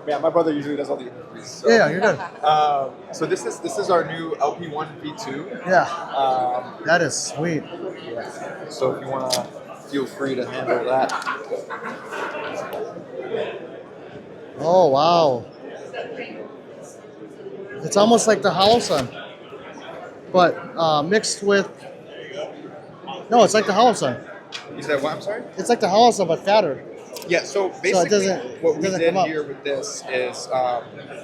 Yeah, my brother usually does all the interviews. So. Yeah, you're good. So this is our new LP1 V2. Yeah, Um, that is sweet. yeah. So if you want to, feel free to handle that. Oh wow, it's almost like the Hollow Sun, but mixed with. No, it's like the Hollow Sun. You said what? I'm sorry. It's like the Hollow Sun, but fatter. Yeah, so So basically what it we doesn't did come up. here with this is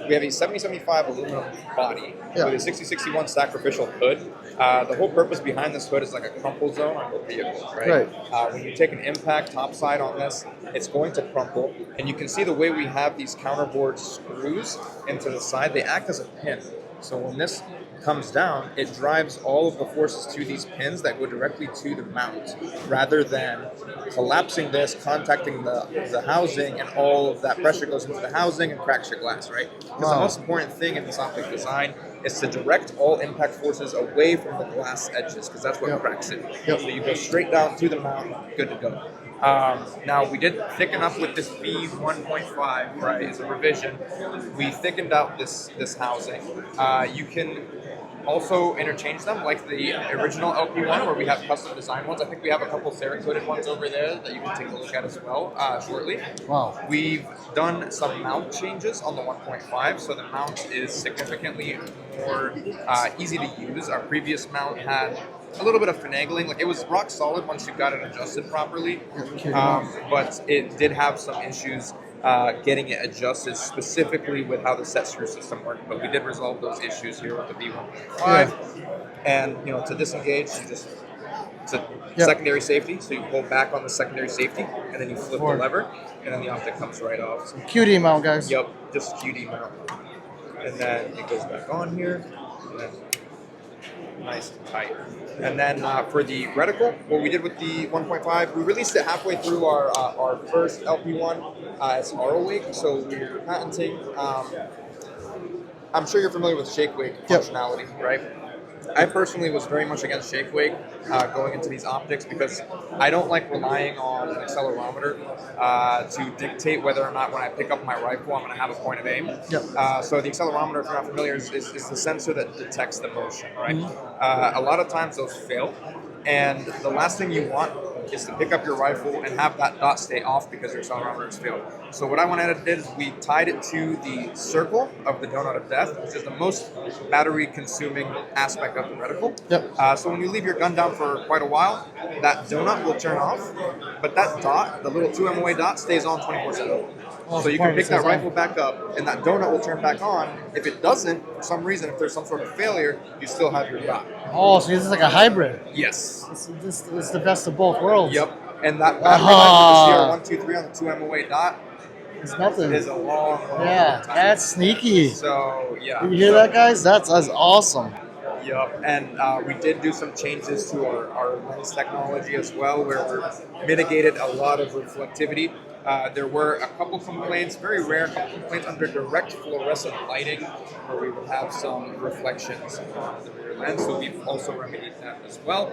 we have a 7075 aluminum body Yeah. with a 6061 sacrificial hood. The whole purpose behind this hood is like a crumple zone on the vehicle, right? When you take an impact topside on this, it's going to crumple. And you can see the way we have these counterboard screws into the side, they act as a pin. So when this comes down, it drives all of the forces to these pins that go directly to the mount, rather than collapsing this, contacting the housing, and all of that pressure goes into the housing and cracks your glass, right? Because the Wow. most important thing in this optic design is to direct all impact forces away from the glass edges, because that's what Yep. cracks it. Yep. So you go straight down to the mount, good to go. Now we did thicken up with this V1.5, right? It's a revision. We thickened out this housing. You can also interchange them like the original LP1 where we have custom design ones. I think we have a couple Cerakoted ones over there that you can take a look at as well shortly. Wow. We've done some mount changes on the 1.5, so the mount is significantly more easy to use. Our previous mount had a little bit of finagling. Like, it was rock solid once you got it adjusted properly, but it did have some issues getting it adjusted specifically with how the set screw system worked. But we did resolve those issues here with the V1.5. And to disengage, you just it's a secondary safety. So you pull back on the secondary safety, and then you flip the lever, and then the optic comes right off. So, QD mount, guys. yep, just QD mount, and then it goes back on here, and then nice and tight. And then for the reticle, what we did with the 1.5, we released it halfway through our first LP1 as RO-Wake. So we're patenting. I'm sure you're familiar with shake wake functionality, right? I personally was very much against shake wake going into these optics because I don't like relying on an accelerometer to dictate whether or not when I pick up my rifle I'm going to have a point of aim. So the accelerometer, if you're not familiar, is the sensor that detects the motion, right? A lot of times those fail, and the last thing you want is to pick up your rifle and have that dot stay off because your accelerometer has failed. So what I went ahead and did is we tied it to the circle of the donut of death, which is the most battery-consuming aspect of the reticle. So when you leave your gun down for quite a while, that donut will turn off, but that dot, the little 2 MOA dot, stays on 24/7. So you can pick that rifle back up, and that donut will turn back on. If it doesn't, for some reason, if there's some sort of failure, you still have your dot. Oh, so this is like a hybrid. Yes. This is the best of both worlds. Yep. And that battery life with the CR123 on the 2 MOA dot It's nothing. is a long Yeah, time. that's sneaky. So, yeah. You hear that, guys? That's awesome. Yep, and we did do some changes to our lens technology as well, where we mitigated a lot of reflectivity. There were a couple complaints, very rare couple complaints under direct fluorescent lighting, where we would have some reflections on the rear lens, so we've also remedied that as well.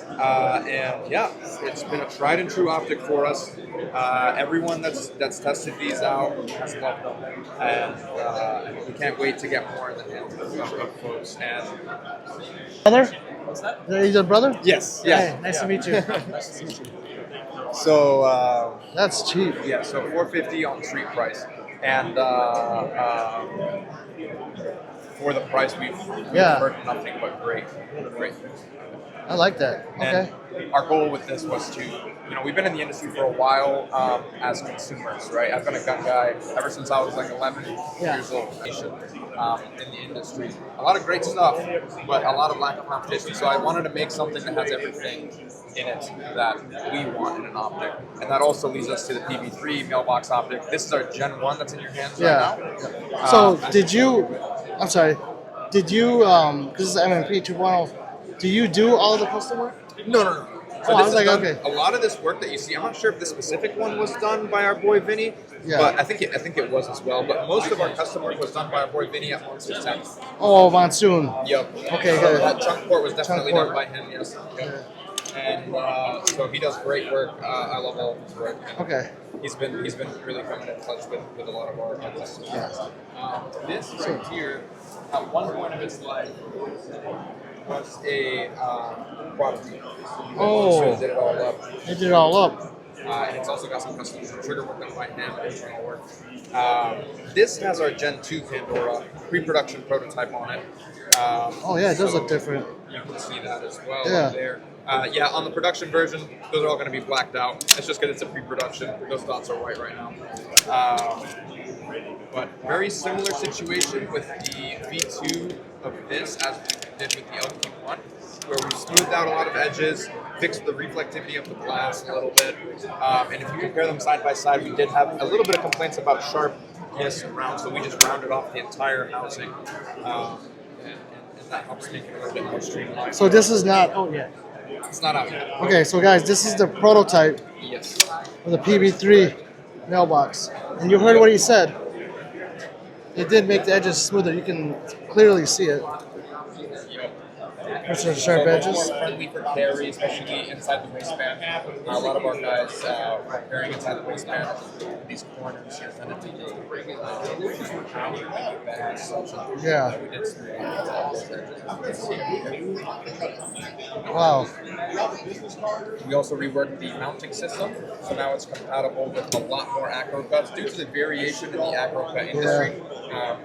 And yeah, it's been a tried and true optic for us. Everyone that's tested these out has loved them, and we can't wait to get more in the hands of folks. And Brother? What's that? Is your brother? yes, Hey, nice to meet you. So That's cheap. yeah, so $450 on the street price, and for the price we've heard nothing but great. I like that. Okay. And our goal with this was to, we've been in the industry for a while as consumers, right? I've been a gun guy ever since I was like 11 years old in the industry. A lot of great stuff, but a lot of lack of competition. So I wanted to make something that has everything in it that we want in an optic. And that also leads us to the PV3 mailbox optic. This is our Gen 1 that's in your hands right now. So did you, I'm sorry, did you, this is MMP 2.0, do you do all of the custom work? No. So I was like, done, okay. A lot of this work that you see, I'm not sure if the specific one was done by our boy Vinny, but I think it was as well. But most of our custom work was done by our boy Vinny at Monster 10. Oh, Monsoon. Yep. Okay, So good. that chunk port was definitely done by him, yes. Yep. and so he does great work. I love all of his work. And Okay. he's been really coming in touch with a lot of our customers. This right here, at one point of its life, was a quadrupede. Oh. Did it all up. They did it all up. And it's also got some custom trigger work on my hand and internal work. This has our Gen 2 Pandora pre-production prototype on it. Oh yeah, it does look different. You can see that as well Yeah. up there. Yeah, on the production version, those are all going to be blacked out. It's just because it's a pre-production. Those dots are white right now. But very similar situation with the V2 of this as we did with the LP1, where we smoothed out a lot of edges, fixed the reflectivity of the glass a little bit. And if you compare them side by side, we did have a little bit of complaints about sharpness and round, so we just rounded off the entire housing. And that helps make it a little bit more streamlined. So this is not. Oh yeah. It's not out yet. Okay, so guys, this is the prototype Yes. of the PB3 mailbox, and you heard what he said. It did make the edges smoother. You can clearly see it. Yep. There's some sharp So edges. more friendly for carry, especially inside the waistband. A lot of our guys are carrying inside the waistband. These corners here tended to go Yeah. We did some Wow. We also reworked the mounting system, so now it's compatible with a lot more acro cuts. Due to the variation in the acro cut industry,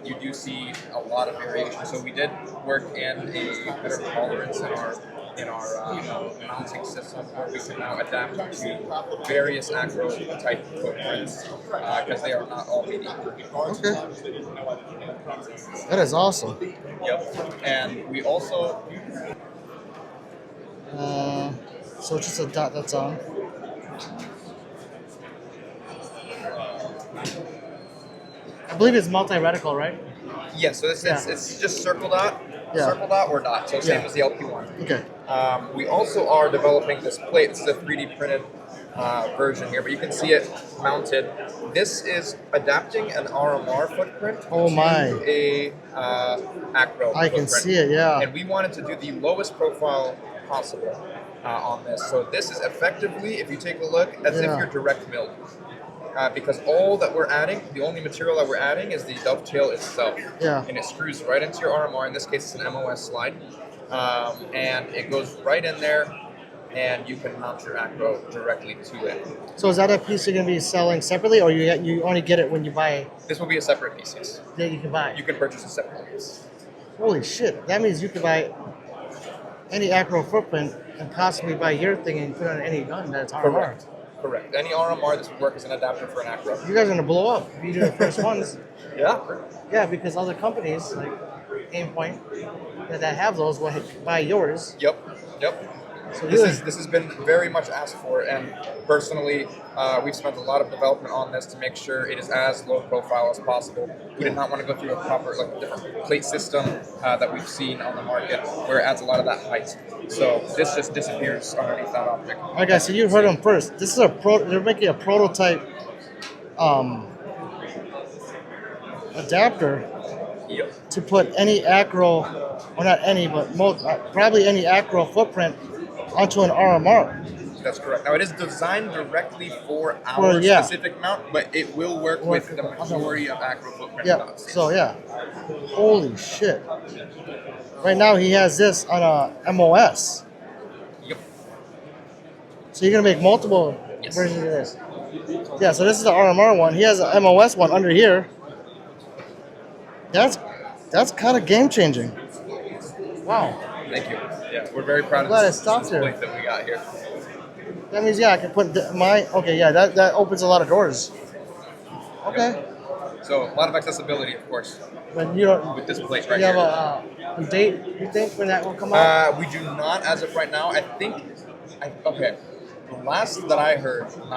you do see a lot of variation. So we did work in a better tolerance in our mounting system, where we can now adapt to various acro type footprints because they are not all made equal. Okay. That is awesome. Yep. And we also So it's just a dot that's on. I believe it's multi-reticle, right? so it's just circle dot, Yeah. circle dot or dot. So same Yeah. as the LP1. Okay. We also are developing this plate. This is a 3D printed version here, but you can see it mounted. This is adapting an RMR footprint Oh my. to a acro I can footprint. see it, yeah. And we wanted to do the lowest profile possible on this. So this is effectively, if you take a look, as if Yeah. you're direct milled. Because all that we're adding, the only material that we're adding is the dovetail itself. Yeah. And it screws right into your RMR. In this case, it's an MOS slide. And it goes right in there, and you can mount your acro directly to it. So is that a piece you're going to be selling separately, or you only get it when you buy This will be a separate piece, yes. that you can buy? You can purchase a separate piece. Holy shit. That means you could buy any acro footprint and possibly buy your thing and put it on any gun that's RMR. Correct. Any RMR, this would work as an adapter for an acro. You guys are going to blow up if you do the first ones. Yeah. Yeah, because other companies like Aimpoint that have those will buy yours. Yep. So This has been very much asked for, and personally, we've spent a lot of development on this to make sure it is as low profile as possible. We did not want to go through a proper, different plate system that we've seen on the market, where it adds a lot of that height. So this just disappears underneath that object. All right, guys. So you heard them first. This is they're making a prototype adapter Yep. to put any acro, or not any, but probably any acro footprint onto an RMR. That's correct. Now it is designed directly for our specific mount, but it will work with the majority of acro footprint Yeah. mounts. So yeah. Holy shit. Right now he has this on a MOS. Yep. So you're gonna make multiple Yes. versions of this. Yeah. So this is the RMR one. He has an MOS one under here. That's kind of game changing. Wow. Thank you. Yeah, we're very proud Glad of it stopped this here. plate that we got here. That means I can put my okay. Yeah. That opens a lot of doors. Okay. So a lot of accessibility, of course, But you don't. with this plate right You have here. a date, you think, when that will come out? We do not, as of right now. I think, okay, the last that I heard from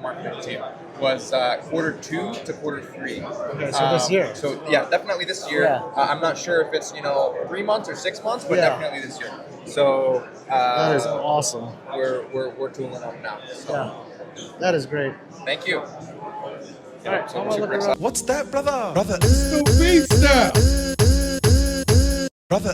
marketing team was Q2 to Q3. Okay, so this year. So yeah, definitely this year. Yeah. I'm not sure if it's 3 months or 6 months, but Yeah. definitely this year. So That is awesome. we're tooling up now. So Yeah. That is great. thank you. All right, So I'm we're gonna super look excited. What's that, brother? Brother. Beast now. Brother.